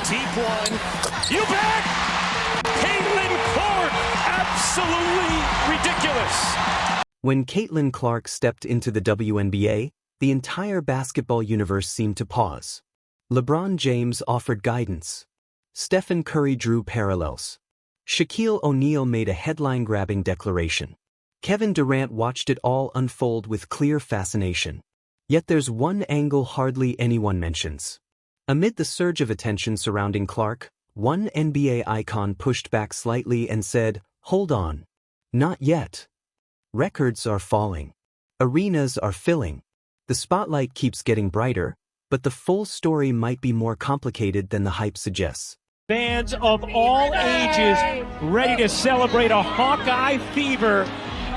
deep one. You bet! Caitlin Clark, absolutely ridiculous. When Caitlin Clark stepped into the WNBA, the entire basketball universe seemed to pause. LeBron James offered guidance. Stephen Curry drew parallels. Shaquille O'Neal made a headline-grabbing declaration. Kevin Durant watched it all unfold with clear fascination. Yet there's one angle hardly anyone mentions. Amid the surge of attention surrounding Clark, one NBA icon pushed back slightly and said, "Hold on. Not yet. Records are falling. Arenas are filling. The spotlight keeps getting brighter, but the full story might be more complicated than the hype suggests." Fans of all ages ready to celebrate a Hawkeye fever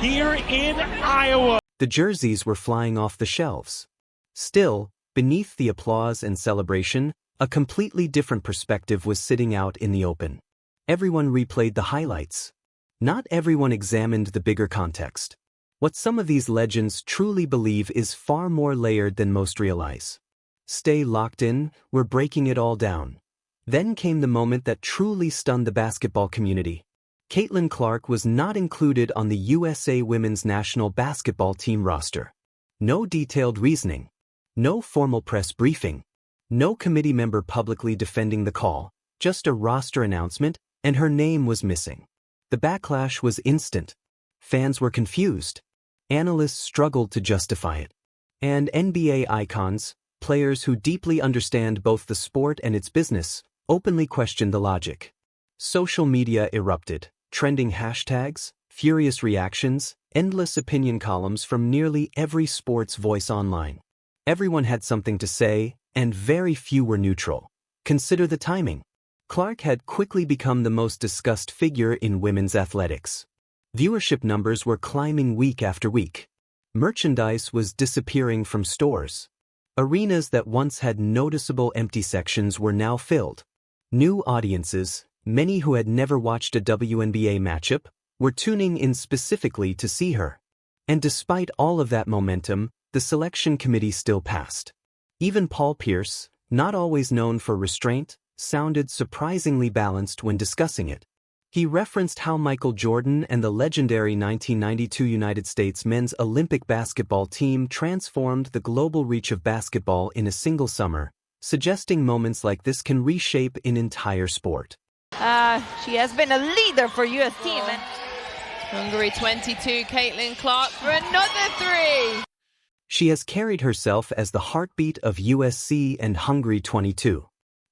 here in Iowa. The jerseys were flying off the shelves. Still, beneath the applause and celebration, a completely different perspective was sitting out in the open. Everyone replayed the highlights. Not everyone examined the bigger context. What some of these legends truly believe is far more layered than most realize. Stay locked in, we're breaking it all down. Then came the moment that truly stunned the basketball community. Caitlin Clark was not included on the USA women's national basketball team roster. No detailed reasoning. No formal press briefing. No committee member publicly defending the call, just a roster announcement, and her name was missing. The backlash was instant. Fans were confused. Analysts struggled to justify it. And NBA icons, players who deeply understand both the sport and its business, openly questioned the logic. Social media erupted, trending hashtags, furious reactions, endless opinion columns from nearly every sports voice online. Everyone had something to say, and very few were neutral. Consider the timing. Clark had quickly become the most discussed figure in women's athletics. Viewership numbers were climbing week after week. Merchandise was disappearing from stores. Arenas that once had noticeable empty sections were now filled. New audiences, many who had never watched a WNBA matchup, were tuning in specifically to see her. And despite all of that momentum, the selection committee still passed. Even Paul Pierce, not always known for restraint, sounded surprisingly balanced when discussing it. He referenced how Michael Jordan and the legendary 1992 United States men's Olympic basketball team transformed the global reach of basketball in a single summer, suggesting moments like this can reshape an entire sport. She has been a leader for US team. And Hungary 22, Caitlin Clark for another three. She has carried herself as the heartbeat of USC and Hungary 22.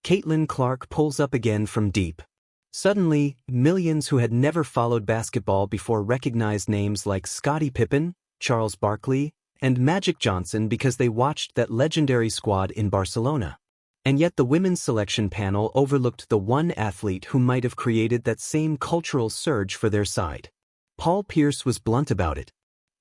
Caitlin Clark pulls up again from deep. Suddenly, millions who had never followed basketball before recognized names like Scottie Pippen, Charles Barkley, and Magic Johnson because they watched that legendary squad in Barcelona. And yet the women's selection panel overlooked the one athlete who might have created that same cultural surge for their side. Paul Pierce was blunt about it.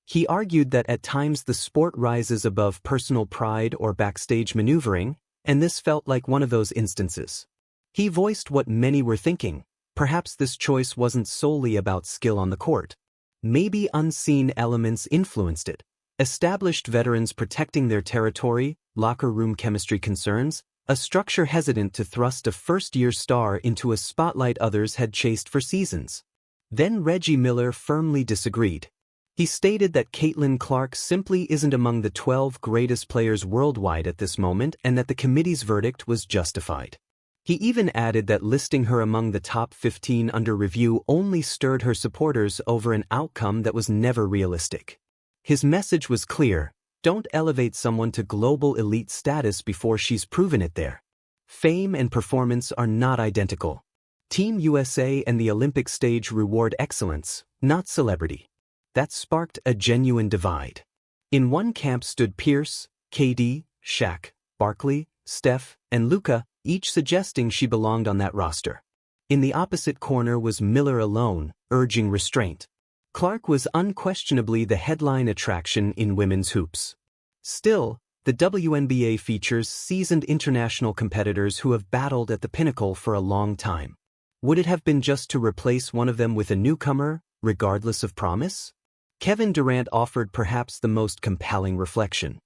He argued that at times the sport rises above personal pride or backstage maneuvering, and this felt like one of those instances. He voiced what many were thinking. Perhaps this choice wasn't solely about skill on the court. Maybe unseen elements influenced it. Established veterans protecting their territory, locker room chemistry concerns, a structure hesitant to thrust a first-year star into a spotlight others had chased for seasons. Then Reggie Miller firmly disagreed. He stated that Caitlin Clark simply isn't among the 12 greatest players worldwide at this moment and that the committee's verdict was justified. He even added that listing her among the top 15 under review only stirred her supporters over an outcome that was never realistic. His message was clear: don't elevate someone to global elite status before she's proven it there. Fame and performance are not identical. Team USA and the Olympic stage reward excellence, not celebrity. That sparked a genuine divide. In one camp stood Pierce, KD, Shaq, Barkley, Steph, and Luka, each suggesting she belonged on that roster. In the opposite corner was Miller alone, urging restraint. Clark was unquestionably the headline attraction in women's hoops. Still, the WNBA features seasoned international competitors who have battled at the pinnacle for a long time. Would it have been just to replace one of them with a newcomer, regardless of promise? Kevin Durant offered perhaps the most compelling reflection.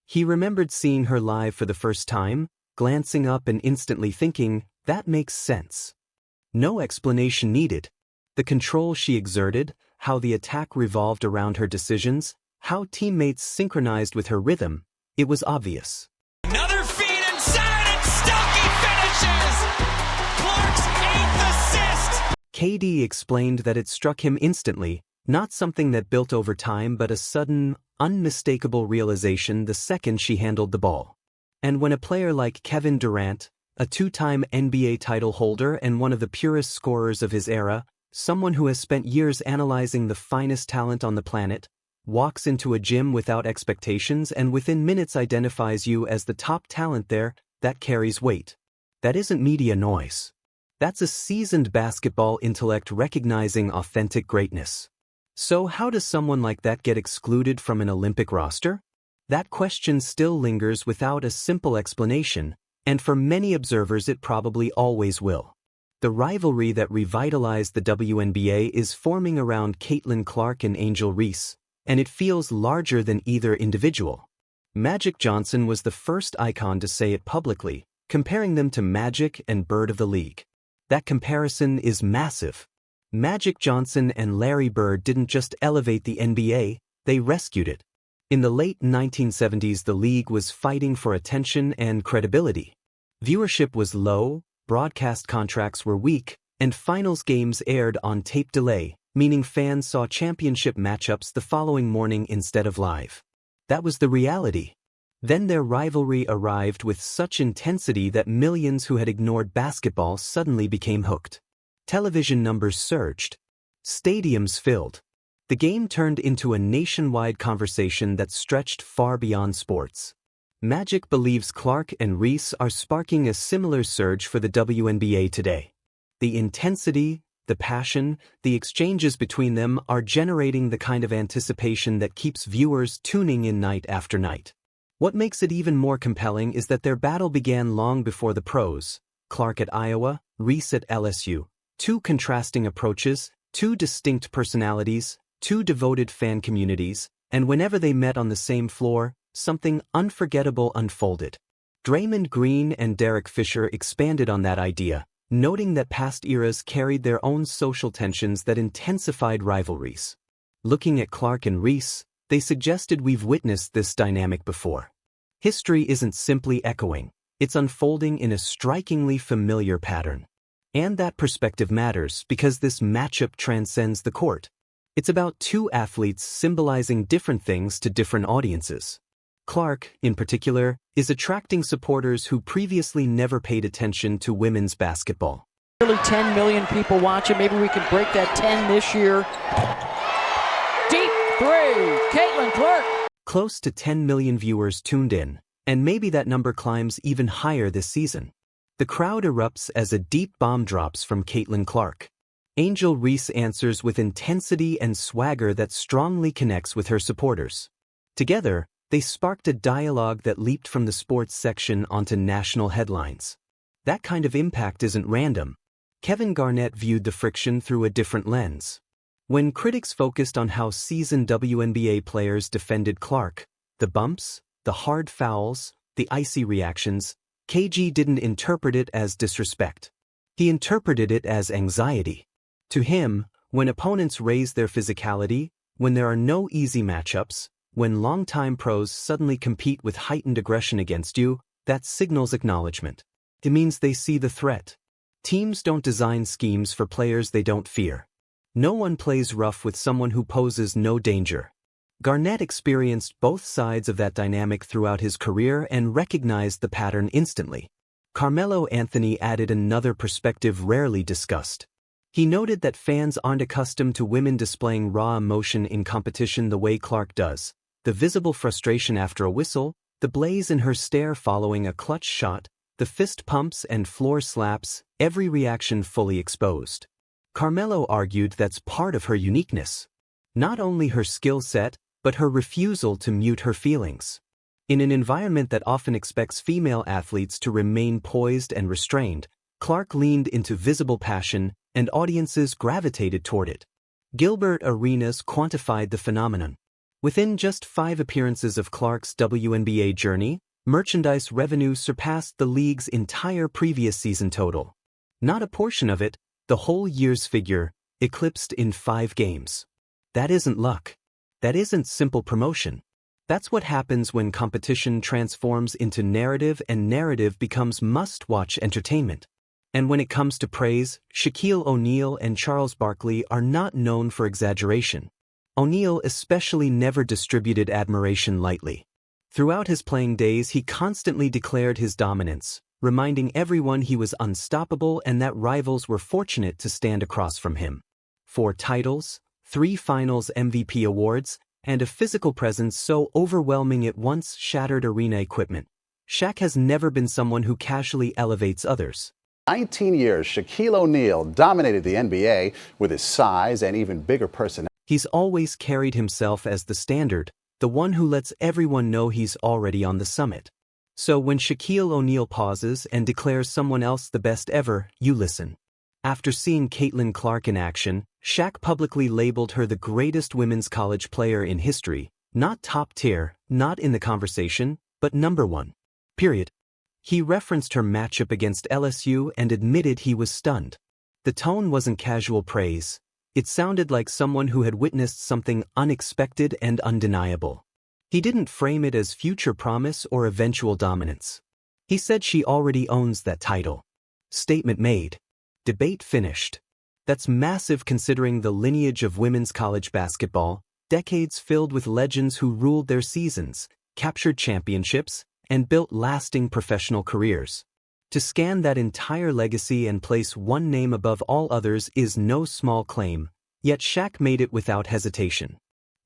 He remembered seeing her live for the first time, glancing up and instantly thinking, that makes sense. No explanation needed. The control she exerted, how the attack revolved around her decisions, how teammates synchronized with her rhythm, it was obvious. Another feed inside and Stuckey finishes! Clark's 8th assist! KD explained that it struck him instantly, not something that built over time but a sudden, unmistakable realization the second she handled the ball. And when a player like Kevin Durant, a two-time NBA title holder and one of the purest scorers of his era, someone who has spent years analyzing the finest talent on the planet, walks into a gym without expectations and within minutes identifies you as the top talent there, that carries weight. That isn't media noise. That's a seasoned basketball intellect recognizing authentic greatness. So how does someone like that get excluded from an Olympic roster? That question still lingers without a simple explanation, and for many observers it probably always will. The rivalry that revitalized the WNBA is forming around Caitlin Clark and Angel Reese, and it feels larger than either individual. Magic Johnson was the first icon to say it publicly, comparing them to Magic and Bird of the League. That comparison is massive. Magic Johnson and Larry Bird didn't just elevate the NBA, they rescued it. In the late 1970s, the league was fighting for attention and credibility. Viewership was low, broadcast contracts were weak, and finals games aired on tape delay, meaning fans saw championship matchups the following morning instead of live. That was the reality. Then their rivalry arrived with such intensity that millions who had ignored basketball suddenly became hooked. Television numbers surged. Stadiums filled. The game turned into a nationwide conversation that stretched far beyond sports. Magic believes Clark and Reese are sparking a similar surge for the WNBA today. The intensity, the passion, the exchanges between them are generating the kind of anticipation that keeps viewers tuning in night after night. What makes it even more compelling is that their battle began long before the pros. Clark at Iowa, Reese at LSU. Two contrasting approaches, two distinct personalities, two devoted fan communities, and whenever they met on the same floor, something unforgettable unfolded. Draymond Green and Derek Fisher expanded on that idea, noting that past eras carried their own social tensions that intensified rivalries. Looking at Clark and Reese, they suggested we've witnessed this dynamic before. History isn't simply echoing, it's unfolding in a strikingly familiar pattern. And that perspective matters because this matchup transcends the court. It's about two athletes symbolizing different things to different audiences. Clark, in particular, is attracting supporters who previously never paid attention to women's basketball. Nearly 10 million people watching. Maybe we can break that 10 this year. Deep three, Caitlin Clark. Close to 10 million viewers tuned in, and maybe that number climbs even higher this season. The crowd erupts as a deep bomb drops from Caitlin Clark. Angel Reese answers with intensity and swagger that strongly connects with her supporters. Together, they sparked a dialogue that leaped from the sports section onto national headlines. That kind of impact isn't random. Kevin Garnett viewed the friction through a different lens. When critics focused on how seasoned WNBA players defended Clark, the bumps, the hard fouls, the icy reactions, KG didn't interpret it as disrespect. He interpreted it as anxiety. To him, when opponents raise their physicality, when there are no easy matchups, when longtime pros suddenly compete with heightened aggression against you, that signals acknowledgement. It means they see the threat. Teams don't design schemes for players they don't fear. No one plays rough with someone who poses no danger. Garnett experienced both sides of that dynamic throughout his career and recognized the pattern instantly. Carmelo Anthony added another perspective rarely discussed. He noted that fans aren't accustomed to women displaying raw emotion in competition the way Clark does. The visible frustration after a whistle, the blaze in her stare following a clutch shot, the fist pumps and floor slaps, every reaction fully exposed. Carmelo argued that's part of her uniqueness. Not only her skill set, but her refusal to mute her feelings. In an environment that often expects female athletes to remain poised and restrained, Clark leaned into visible passion, and audiences gravitated toward it. Gilbert Arenas quantified the phenomenon. Within just 5 appearances of Clark's WNBA journey, Merchandise revenue surpassed the league's entire previous season total. Not a portion of it, the whole year's figure, eclipsed in 5 games. That isn't luck. That isn't simple promotion. That's what happens when competition transforms into narrative and narrative becomes must-watch entertainment. And when it comes to praise, Shaquille O'Neal and Charles Barkley are not known for exaggeration. O'Neal especially never distributed admiration lightly. Throughout his playing days, he constantly declared his dominance, reminding everyone he was unstoppable and that rivals were fortunate to stand across from him. 4 titles, 3 Finals MVP awards, and a physical presence so overwhelming it once shattered arena equipment. Shaq has never been someone who casually elevates others. 19 years, Shaquille O'Neal dominated the NBA with his size and even bigger personality. He's always carried himself as the standard, the one who lets everyone know he's already on the summit. So when Shaquille O'Neal pauses and declares someone else the best ever, you listen. After seeing Caitlin Clark in action, Shaq publicly labeled her the greatest women's college player in history, not top tier, not in the conversation, but number 1. Period. He referenced her matchup against LSU and admitted he was stunned. The tone wasn't casual praise. It sounded like someone who had witnessed something unexpected and undeniable. He didn't frame it as future promise or eventual dominance. He said she already owns that title. Statement made. Debate finished. That's massive considering the lineage of women's college basketball, decades filled with legends who ruled their seasons, captured championships, and built lasting professional careers. To scan that entire legacy and place one name above all others is no small claim, yet Shaq made it without hesitation.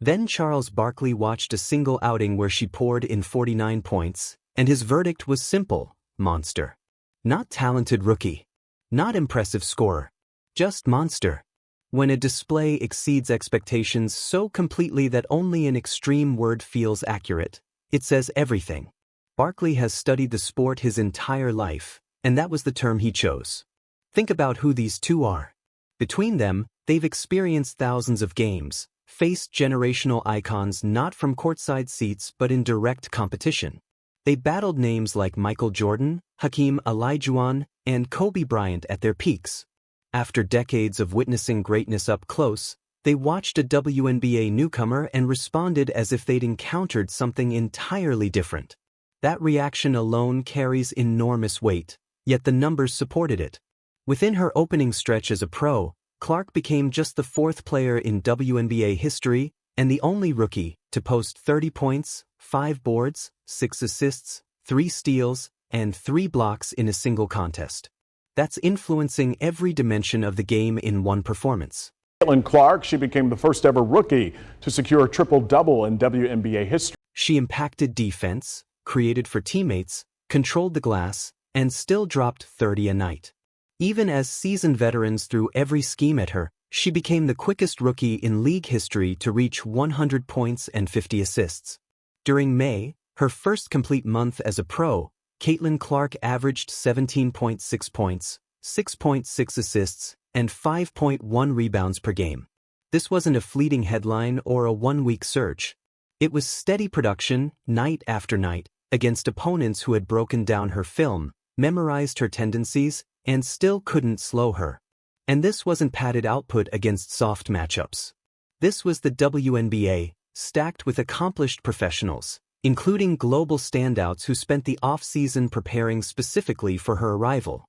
Then Charles Barkley watched a single outing where she poured in 49 points, and his verdict was simple: monster. Not talented rookie. Not impressive scorer. Just monster. When a display exceeds expectations so completely that only an extreme word feels accurate, it says everything. Barkley has studied the sport his entire life, and that was the term he chose. Think about who these two are. Between them, they've experienced thousands of games, faced generational icons not from courtside seats but in direct competition. They battled names like Michael Jordan, Hakeem Olajuwon, and Kobe Bryant at their peaks. After decades of witnessing greatness up close, they watched a WNBA newcomer and responded as if they'd encountered something entirely different. That reaction alone carries enormous weight, yet the numbers supported it. Within her opening stretch as a pro, Clark became just the 4th player in WNBA history and the only rookie to post 30 points, 5 boards, 6 assists, 3 steals, and 3 blocks in a single contest. That's influencing every dimension of the game in one performance. Caitlin Clark, she became the first ever rookie to secure a triple-double in WNBA history. She impacted defense, created for teammates, controlled the glass, and still dropped 30 a night. Even as seasoned veterans threw every scheme at her, she became the quickest rookie in league history to reach 100 points and 50 assists. During May, her first complete month as a pro, Caitlin Clark averaged 17.6 points, 6.6 assists, and 5.1 rebounds per game. This wasn't a fleeting headline or a one-week surge. It was steady production, night after night, against opponents who had broken down her film, memorized her tendencies, and still couldn't slow her. And this wasn't padded output against soft matchups. This was the WNBA, stacked with accomplished professionals, including global standouts who spent the off-season preparing specifically for her arrival.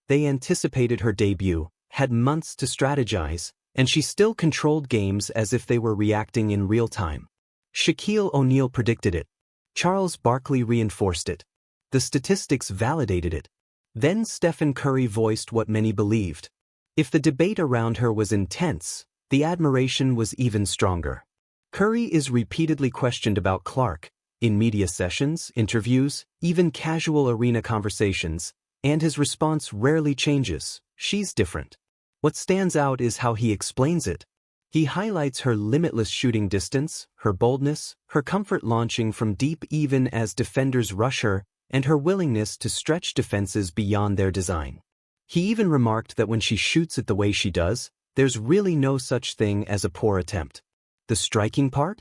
They anticipated her debut, had months to strategize, and she still controlled games as if they were reacting in real time. Shaquille O'Neal predicted it. Charles Barkley reinforced it. The statistics validated it. Then Stephen Curry voiced what many believed. If the debate around her was intense, the admiration was even stronger. Curry is repeatedly questioned about Clark, in media sessions, interviews, even casual arena conversations, and his response rarely changes: she's different. What stands out is how he explains it. He highlights her limitless shooting distance, her boldness, her comfort launching from deep even as defenders rush her, and her willingness to stretch defenses beyond their design. He even remarked that when she shoots it the way she does, there's really no such thing as a poor attempt. The striking part?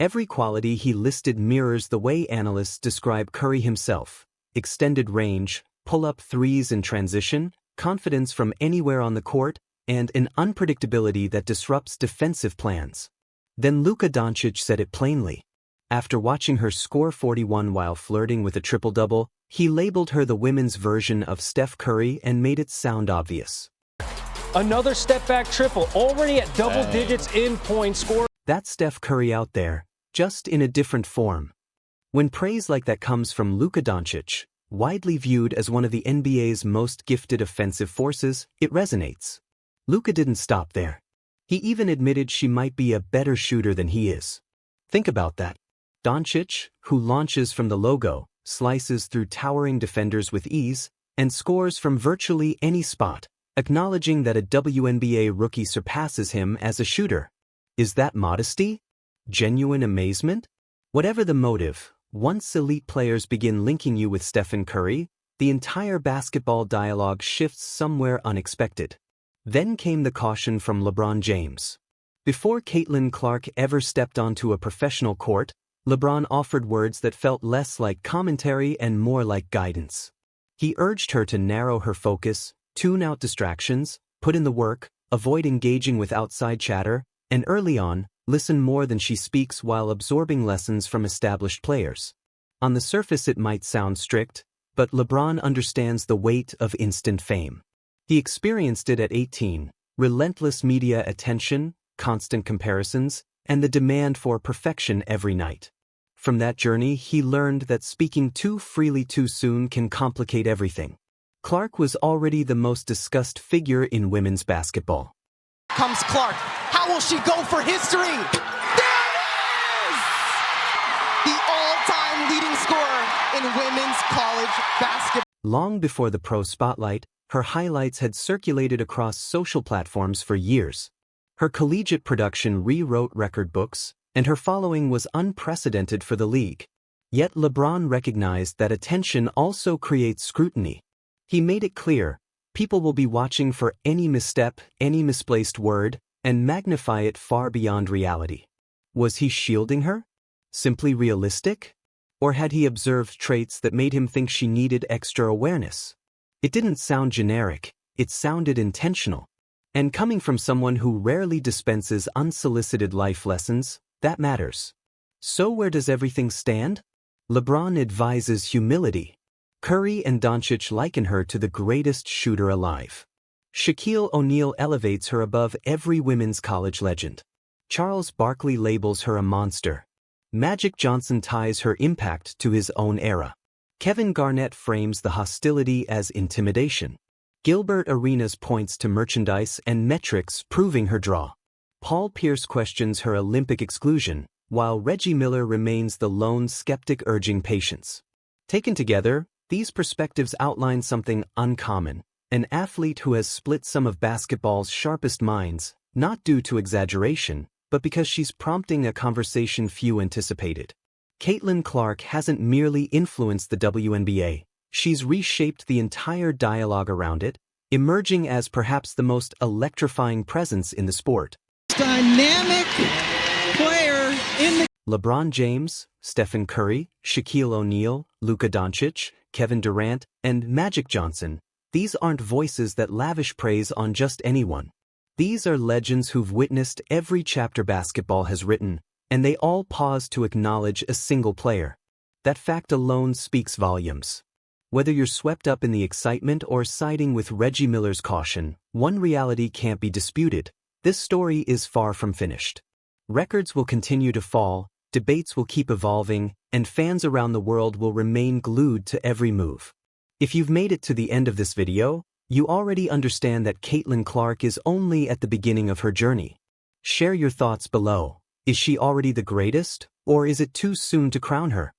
Every quality he listed mirrors the way analysts describe Curry himself: extended range, pull-up threes in transition, confidence from anywhere on the court, and an unpredictability that disrupts defensive plans. Then Luka Doncic said it plainly. After watching her score 41 while flirting with a triple-double, he labeled her the women's version of Steph Curry and made it sound obvious. Another step-back triple, already at double digits in points scored. That's Steph Curry out there, just in a different form. When praise like that comes from Luka Doncic, widely viewed as one of the NBA's most gifted offensive forces, it resonates. Luka didn't stop there. He even admitted she might be a better shooter than he is. Think about that. Doncic, who launches from the logo, slices through towering defenders with ease, and scores from virtually any spot, acknowledging that a WNBA rookie surpasses him as a shooter. Is that modesty? Genuine amazement? Whatever the motive, once elite players begin linking you with Stephen Curry, the entire basketball dialogue shifts somewhere unexpected. Then came the caution from LeBron James. Before Caitlin Clark ever stepped onto a professional court, LeBron offered words that felt less like commentary and more like guidance. He urged her to narrow her focus, tune out distractions, put in the work, avoid engaging with outside chatter, and early on, listen more than she speaks while absorbing lessons from established players. On the surface it might sound strict, but LeBron understands the weight of instant fame. He experienced it at 18, relentless media attention, constant comparisons, and the demand for perfection every night. From that journey, he learned that speaking too freely too soon can complicate everything. Clark was already the most discussed figure in women's basketball. Comes Clark. How will she go for history? There it is! The all-time leading scorer in women's college basketball. Long before the pro spotlight, her highlights had circulated across social platforms for years. Her collegiate production rewrote record books, and her following was unprecedented for the league. Yet LeBron recognized that attention also creates scrutiny. He made it clear, people will be watching for any misstep, any misplaced word, and magnify it far beyond reality. Was he shielding her? Simply realistic? Or had he observed traits that made him think she needed extra awareness? It didn't sound generic, it sounded intentional. And coming from someone who rarely dispenses unsolicited life lessons, that matters. So where does everything stand? LeBron advises humility. Curry and Doncic liken her to the greatest shooter alive. Shaquille O'Neal elevates her above every women's college legend. Charles Barkley labels her a monster. Magic Johnson ties her impact to his own era. Kevin Garnett frames the hostility as intimidation. Gilbert Arenas points to merchandise and metrics proving her draw. Paul Pierce questions her Olympic exclusion, while Reggie Miller remains the lone skeptic urging patience. Taken together, these perspectives outline something uncommon: an athlete who has split some of basketball's sharpest minds, not due to exaggeration, but because she's prompting a conversation few anticipated. Caitlin Clark hasn't merely influenced the WNBA, she's reshaped the entire dialogue around it, emerging as perhaps the most electrifying presence in the sport. Dynamic player in the... LeBron James, Stephen Curry, Shaquille O'Neal, Luka Doncic, Kevin Durant, and Magic Johnson. These aren't voices that lavish praise on just anyone. These are legends who've witnessed every chapter basketball has written, and they all pause to acknowledge a single player. That fact alone speaks volumes. Whether you're swept up in the excitement or siding with Reggie Miller's caution, one reality can't be disputed: this story is far from finished. Records will continue to fall, debates will keep evolving, and fans around the world will remain glued to every move. If you've made it to the end of this video, you already understand that Caitlin Clark is only at the beginning of her journey. Share your thoughts below. Is she already the greatest, or is it too soon to crown her?